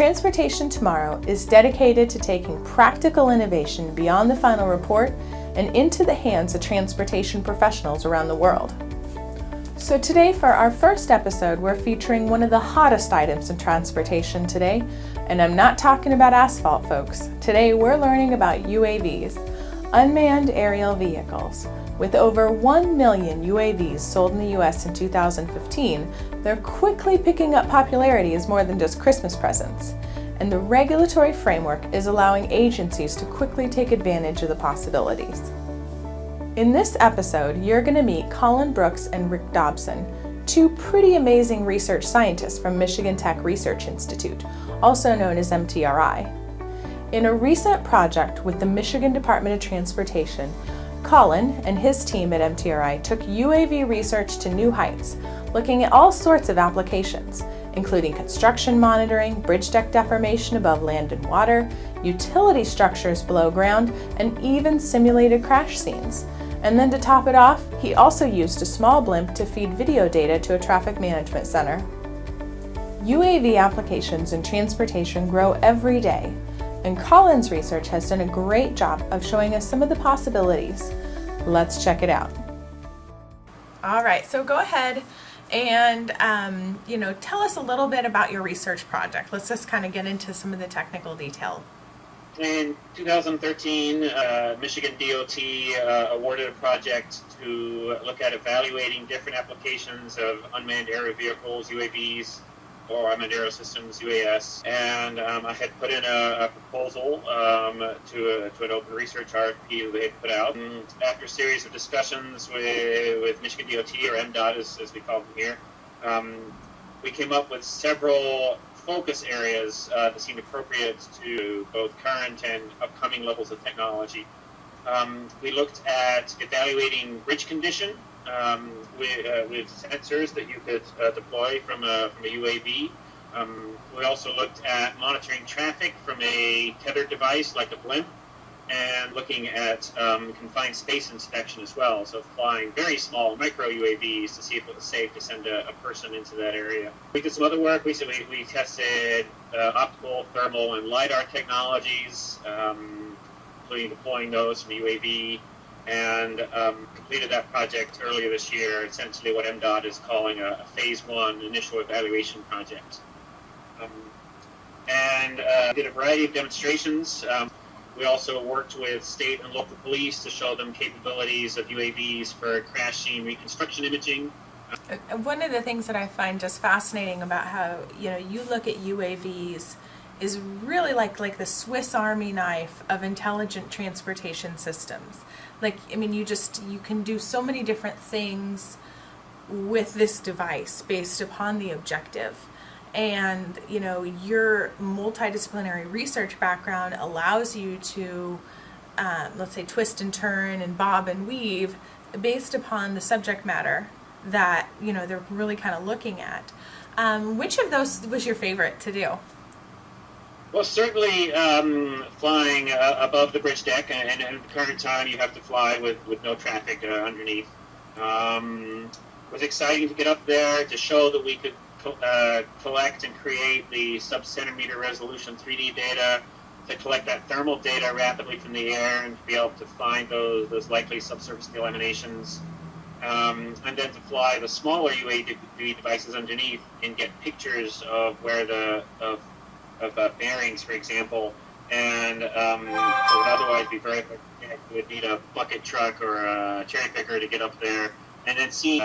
Transportation Tomorrow is dedicated to taking practical innovation beyond the final report and into the hands of transportation professionals around the world. So today for our first episode, we're featuring one of the hottest items in transportation today, and I'm not talking about asphalt, folks. Today we're learning about UAVs, unmanned aerial vehicles. With over 1 million UAVs sold in the US in 2015, they're quickly picking up popularity as more than just Christmas presents. And the regulatory framework is allowing agencies to quickly take advantage of the possibilities. In this episode, you're going to meet Colin Brooks and Rick Dobson, two pretty amazing research scientists from Michigan Tech Research Institute, also known as MTRI. In a recent project with the Michigan Department of Transportation, Colin and his team at MTRI took UAV research to new heights, looking at all sorts of applications, including construction monitoring, bridge deck deformation above land and water, utility structures below ground, and even simulated crash scenes. And then to top it off, he also used a small blimp to feed video data to a traffic management center. UAV applications in transportation grow every day, and Colin's research has done a great job of showing us some of the possibilities. Let's check it out. All right, so go ahead and tell us a little bit about your research project. Let's just kind of get into some of the technical detail. In 2013, Michigan DOT awarded a project to look at evaluating different applications of unmanned aerial vehicles, UAVs, or unmanned aerial systems, UAS, and I had put in a proposal to an open research RFP that they had put out. And after a series of discussions with Michigan DOT, or MDOT as we call them here, we came up with several focus areas that seemed appropriate to both current and upcoming levels of technology. We looked at evaluating bridge condition with sensors that you could deploy from a UAV. We also looked at monitoring traffic from a tethered device like a blimp, and looking at confined space inspection as well, so flying very small micro UAVs to see if it was safe to send a person into that area. We did some other work. We tested optical, thermal, and LiDAR technologies, including deploying those from UAV, and completed that project earlier this year, essentially what MDOT is calling a phase 1 initial evaluation project. Did a variety of demonstrations. We also worked with state and local police to show them capabilities of UAVs for crash scene reconstruction imaging. One of the things that I find just fascinating about how you look at UAVs is really like the Swiss Army knife of intelligent transportation systems. You can do so many different things with this device based upon the objective. And your multidisciplinary research background allows you to let's say twist and turn and bob and weave based upon the subject matter that they're really kind of looking at. Which of those was your favorite to do? Well, certainly flying above the bridge deck, and at the current time you have to fly with no traffic underneath. It was exciting to get up there to show that we could collect and create the sub-centimeter resolution 3D data, to collect that thermal data rapidly from the air and to be able to find those likely subsurface delaminations, and then to fly the smaller UAV devices underneath and get pictures of where of bearings, for example, and it would otherwise be very hard. You would need a bucket truck or a cherry picker to get up there, and then seeing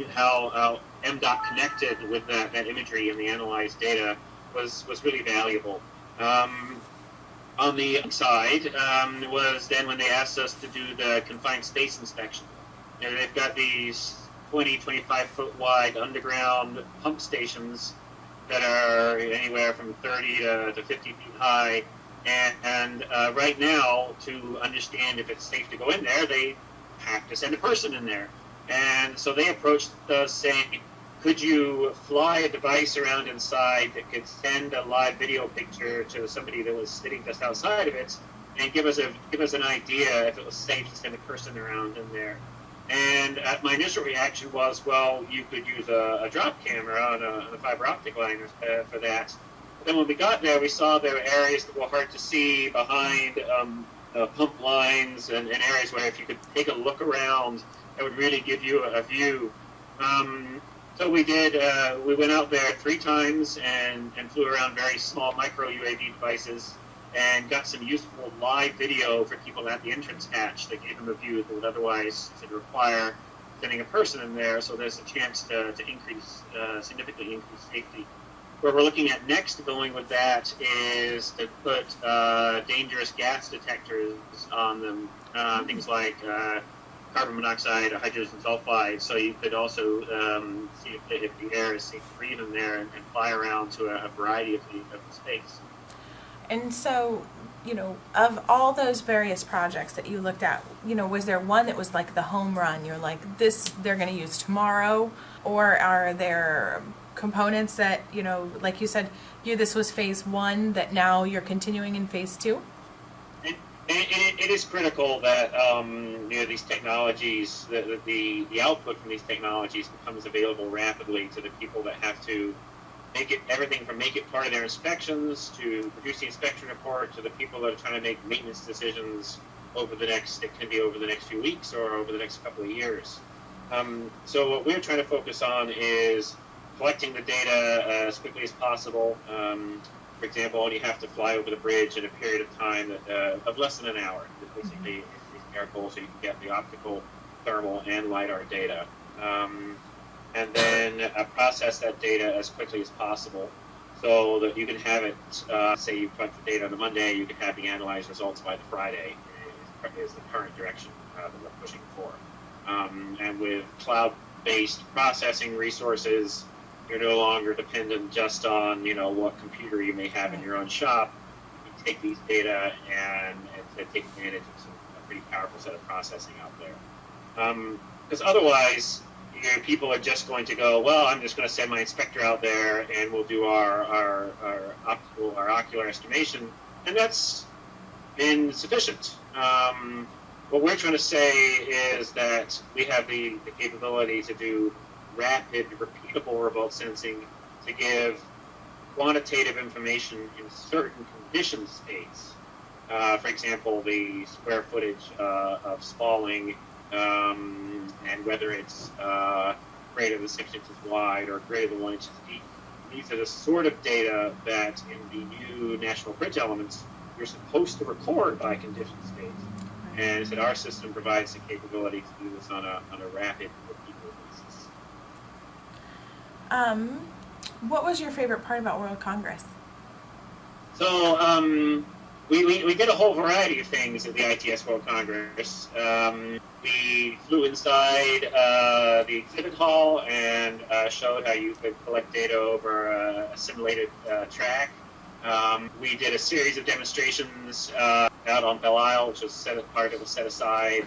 how MDOT connected with that imagery and the analyzed data was really valuable. On the side was then when they asked us to do the confined space inspection. They've got these 25 foot wide underground pump stations that are anywhere from 30 to 50 feet high. And right now, to understand if it's safe to go in there, they have to send a person in there. And so they approached us saying, could you fly a device around inside that could send a live video picture to somebody that was sitting just outside of it, and give us an idea if it was safe to send a person around in there? And my initial reaction was, well, you could use a drop camera on a fiber optic line for that. But then when we got there, we saw there were areas that were hard to see behind pump lines and areas where if you could take a look around, it would really give you a view. So we did. We went out there 3 times and flew around very small micro UAV devices and got some useful live video for people at the entrance hatch that gave them a view that would otherwise require sending a person in there. So there's a chance to significantly increase safety. Where we're looking at next going with that is to put dangerous gas detectors on them, things like carbon monoxide or hydrogen sulfide, so you could also see if the air is safe to breathe in there and fly around to a variety of the space. And so, of all those various projects that you looked at, was there one that was like the home run? You're like, this they're going to use tomorrow? Or are there components that, like you said, this was phase 1 that now you're continuing in phase 2? It is critical that these technologies, the output from these technologies becomes available rapidly to the people that have to make it part of their inspections, to produce the inspection report, to the people that are trying to make maintenance decisions it can be over the next few weeks or over the next couple of years. So what we're trying to focus on is collecting the data as quickly as possible. For example, you have to fly over the bridge in a period of time of less than an hour. Basically, is our goal, so you can get the optical, thermal, and LiDAR data. And then process that data as quickly as possible so that you can have it, say you collect the data on the Monday, you can have the analyzed results by the Friday, is the current direction that we're pushing for. And with cloud-based processing resources, you're no longer dependent just on, what computer you may have in your own shop. You can take these data and take advantage of a pretty powerful set of processing out there. Because otherwise, people are just going to go, well, I'm just going to send my inspector out there and we'll do our ocular estimation, and that's insufficient. What we're trying to say is that we have the capability to do rapid, repeatable remote sensing to give quantitative information in certain condition states. For example, the square footage of spalling, and whether it's greater than 6 inches wide or greater than 1 inch deep. These are the sort of data that in the new National Bridge Elements you're supposed to record by condition states. And that our system provides the capability to do this on a rapid, repeatable basis. What was your favorite part about World Congress? So we did a whole variety of things at the ITS World Congress. We flew inside the exhibit hall and showed how you could collect data over a simulated track. We did a series of demonstrations out on Belle Isle, which was part that was set aside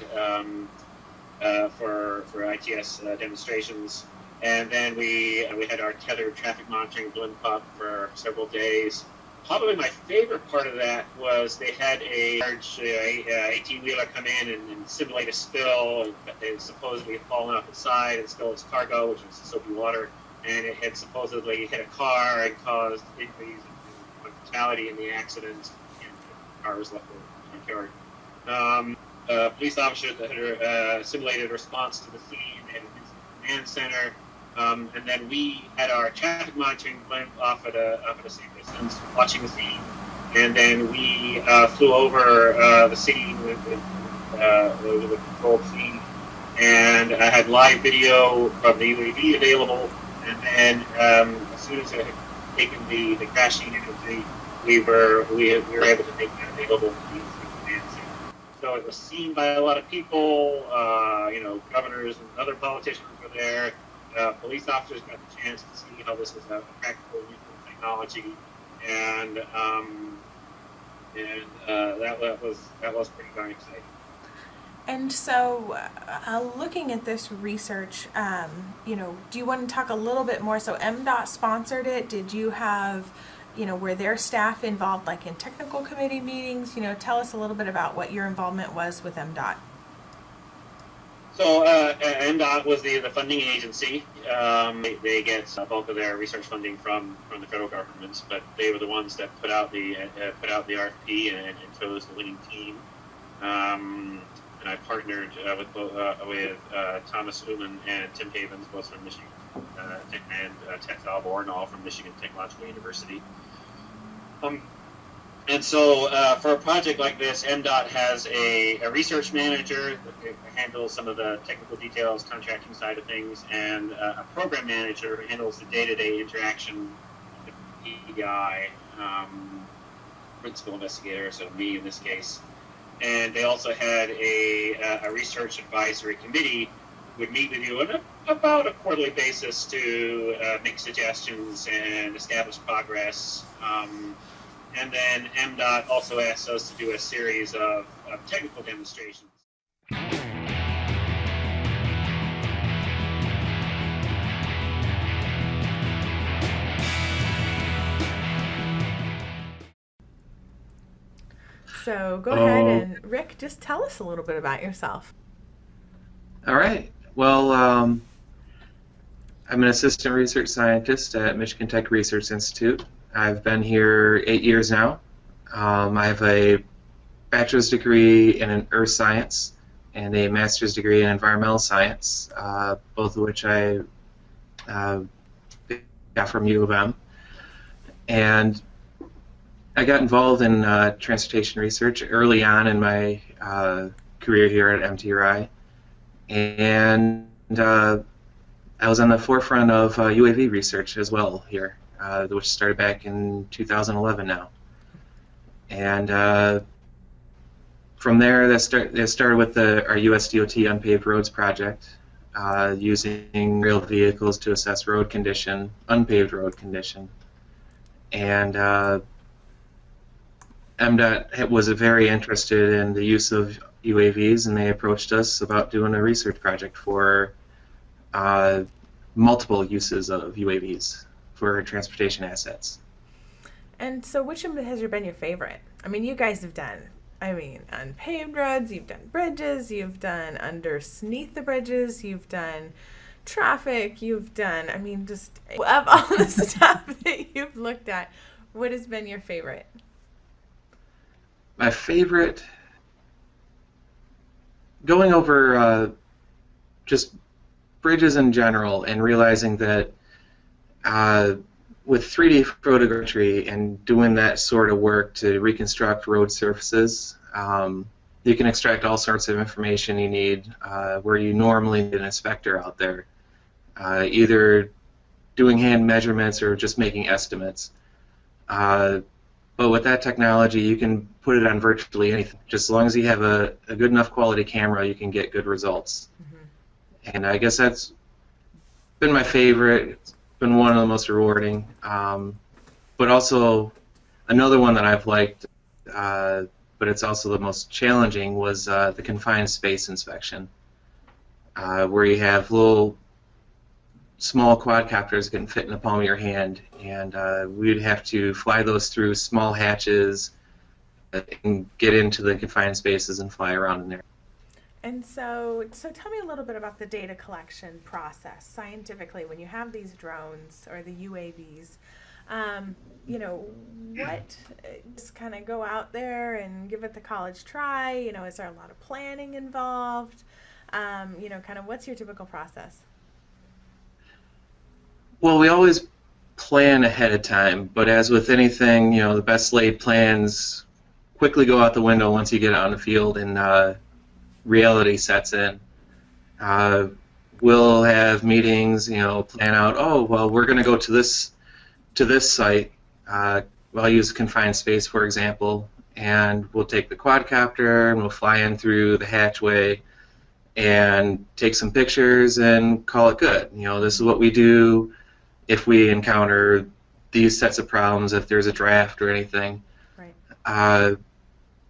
for ITS demonstrations. And then we had our tethered traffic monitoring blimp up for several days. Probably my favorite part of that was they had a large 18-wheeler come in and simulate a spill. It supposedly had fallen off its side and spilled its cargo, which was soapy water, and it had supposedly hit a car and caused injuries and fatality in the accident, and the car was left in the junkyard. Police officers that had simulated a response to the scene at an incident command center. And then we had our traffic monitoring blimp off at a safe distance, watching the scene. And then we flew over the scene with a controlled scene. And I had live video from the UAV available. And then as soon as I had taken the crash scene imagery, we were able to make that available to the command center. So it was seen by a lot of people. Governors and other politicians were there. Police officers got the chance to see how this was a practical use of technology, and that was pretty darn exciting. And so, looking at this research, do you want to talk a little bit more? So MDOT sponsored it. Did you have, were their staff involved, like in technical committee meetings? Tell us a little bit about what your involvement was with MDOT. So MDOT was the funding agency. They get a bulk of their research funding from the federal government, but they were the ones that put out the RFP and chose the winning team. And I partnered with Thomas Ullman and Tim Havens, both from Michigan, and Ted Alborn, all from Michigan Technological University. And so for a project like this, MDOT has a research manager that handles some of the technical details, contracting side of things, and a program manager who handles the day-to-day interaction with EDI, principal investigator, so me in this case. And they also had a research advisory committee who would meet with you on about a quarterly basis to make suggestions and establish progress. And then MDOT also asked us to do a series of technical demonstrations. So go ahead and, Rick, just tell us a little bit about yourself. All right. Well, I'm an assistant research scientist at Michigan Tech Research Institute. I've been here 8 years now. I have a bachelor's degree in earth science and a master's degree in environmental science, both of which I got from U of M. And I got involved in transportation research early on in my career here at MTRI, and I was on the forefront of UAV research as well here, which started back in 2011 now. And from there, that started with our US DOT Unpaved Roads project, using rail vehicles to assess road condition, unpaved road condition. And MDOT was very interested in the use of UAVs, and they approached us about doing a research project for multiple uses of UAVs for transportation assets. And so which one has been your favorite? I mean, you guys have done, unpaved roads, you've done bridges, you've done underneath the bridges, you've done traffic, you've done, just of all the stuff that you've looked at, what has been your favorite? My favorite, going over just bridges in general and realizing that with 3D photogrammetry and doing that sort of work to reconstruct road surfaces, you can extract all sorts of information you need where you normally need an inspector out there, either doing hand measurements or just making estimates. But with that technology, you can put it on virtually anything. Just as long as you have a good enough quality camera, you can get good results. Mm-hmm. And I guess that's been my favorite. It's been one of the most rewarding. But also, another one that I've liked, but it's also the most challenging, was the confined space inspection, where you have little small quadcopters can fit in the palm of your hand, and we'd have to fly those through small hatches and get into the confined spaces and fly around in there. And so tell me a little bit about the data collection process scientifically when you have these drones or the UAVs. What, just kind of go out there and give it the college try? Is there a lot of planning involved? Kind of what's your typical process? Well, we always plan ahead of time, but as with anything, the best laid plans quickly go out the window once you get out in the field and reality sets in. We'll have meetings, plan out, we're going to go to this site. I'll use confined space, for example, and we'll take the quadcopter and we'll fly in through the hatchway and take some pictures and call it good. This is what we do if we encounter these sets of problems, if there's a draft or anything. Right.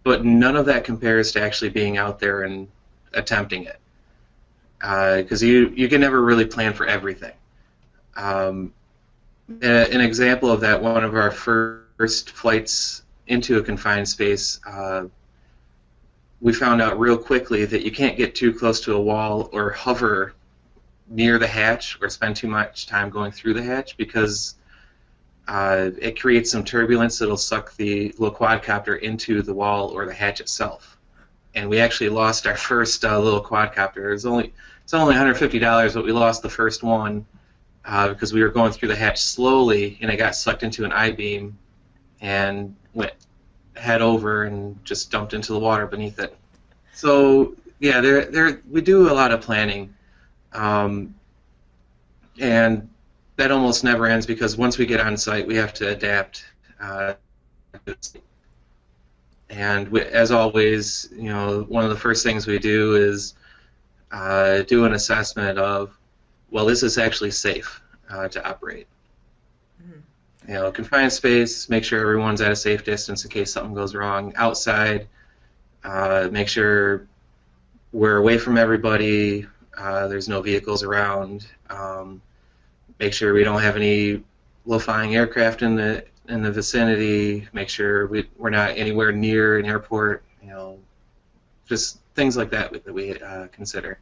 But none of that compares to actually being out there and attempting it, because you can never really plan for everything. An example of that, one of our first flights into a confined space, we found out real quickly that you can't get too close to a wall or hover near the hatch or spend too much time going through the hatch, because it creates some turbulence that'll suck the little quadcopter into the wall or the hatch itself. And we actually lost our first little quadcopter. It's only $150, but we lost the first one because we were going through the hatch slowly, and it got sucked into an I-beam and went head over and just dumped into the water beneath it. So yeah, we do a lot of planning, and that almost never ends, because once we get on site, we have to adapt. And as always, one of the first things we do is do an assessment of, well, is this actually safe to operate? Confined space, make sure everyone's at a safe distance in case something goes wrong. Outside, make sure we're away from everybody, there's no vehicles around. Make sure we don't have any low-flying aircraft in the vicinity. Make sure we're not anywhere near an airport. Just things like that we consider.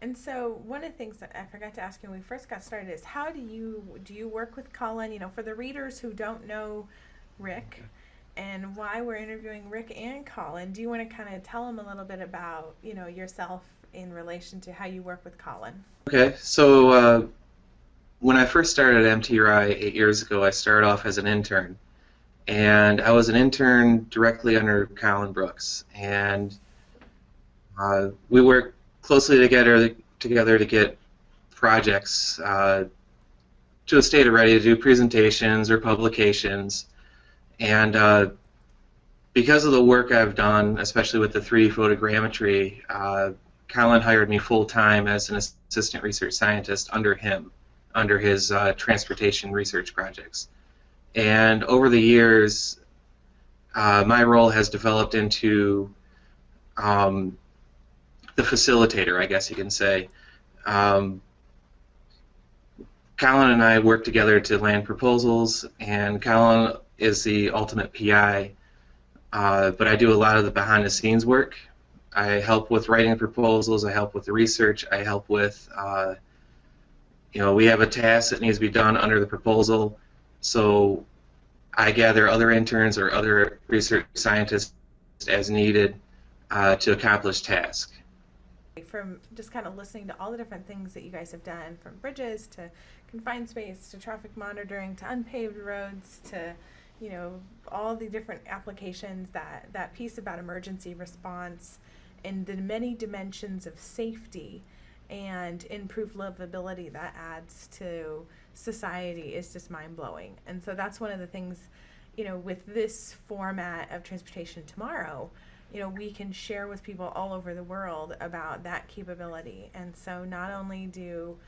And so one of the things that I forgot to ask you when we first got started is, how do you work with Colin? For the readers who don't know Rick and why we're interviewing Rick and Colin, do you want to kind of tell them a little bit about yourself in relation to how you work with Colin? Okay, so when I first started at MTRI 8 years ago, I started off as an intern, and I was an intern directly under Colin Brooks, and we worked closely together to get projects to a state of ready to do presentations or publications. And because of the work I've done, especially with the 3D photogrammetry, Colin hired me full-time as an assistant research scientist under his transportation research projects. And over the years, my role has developed into the facilitator, I guess you can say. Colin and I work together to land proposals, and Colin is the ultimate PI, but I do a lot of the behind-the-scenes work. I help with writing proposals, I help with the research, I help with, we have a task that needs to be done under the proposal, so I gather other interns or other research scientists as needed to accomplish tasks. From just kind of listening to all the different things that you guys have done, from bridges to confined space to traffic monitoring to unpaved roads to all the different applications, that piece about emergency response and the many dimensions of safety and improved livability that adds to society is just mind-blowing. And so that's one of the things, with this format of Transportation Tomorrow, we can share with people all over the world about that capability. And so not only do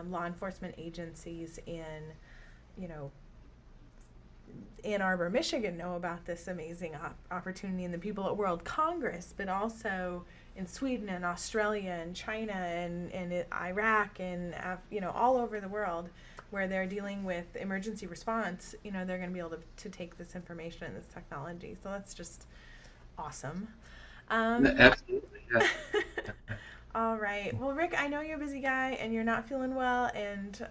law enforcement agencies in, Ann Arbor, Michigan know about this amazing opportunity and the people at World Congress, but also in Sweden and Australia and China and Iraq and all over the world where they're dealing with emergency response, they're going to be able to take this information and this technology. So that's just awesome. Absolutely, yeah. All right. Well, Rick, I know you're a busy guy and you're not feeling well, and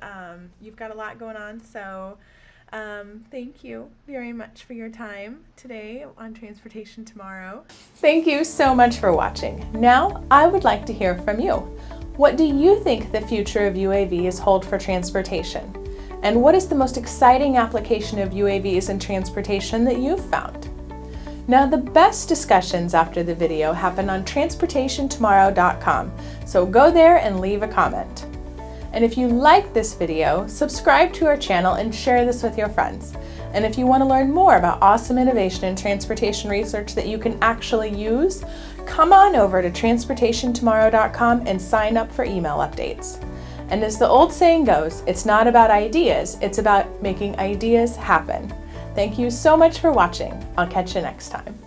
you've got a lot going on, so thank you very much for your time today on Transportation Tomorrow. Thank you so much for watching. Now, I would like to hear from you. What do you think the future of UAVs hold for transportation? And what is the most exciting application of UAVs in transportation that you've found? Now, the best discussions after the video happen on transportationtomorrow.com, so go there and leave a comment. And if you like this video, subscribe to our channel and share this with your friends. And if you want to learn more about awesome innovation in transportation research that you can actually use, come on over to transportationtomorrow.com and sign up for email updates. And as the old saying goes, it's not about ideas, it's about making ideas happen. Thank you so much for watching. I'll catch you next time.